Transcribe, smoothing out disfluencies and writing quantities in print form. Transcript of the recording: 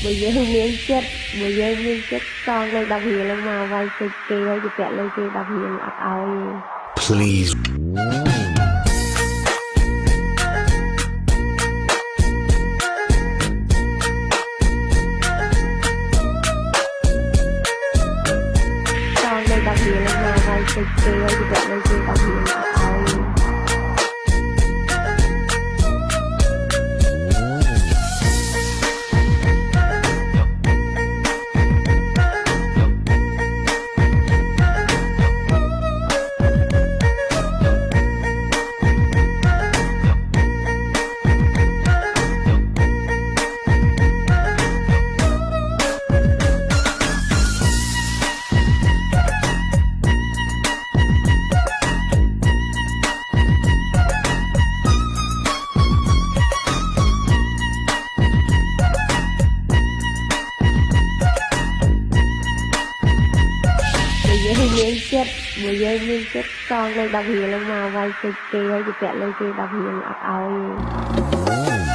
បើយើងមានចិត្តសងលេខ10រៀលឡើងមកវាយពេចគេហើយទៅពាក់លេខគេ10រៀលអត់ឲ្យ Please សងលេខ10រៀលឡើងមកវាយពេចគេហើយទៅពាក់លេខគេ10រៀលអត់ឲ្យយើងមានចិត្តសងលេខ10រៀលឡើងមកវាយពេចគេហើយទៅពាក់លេខគេ10រៀលអត់ឲ្យ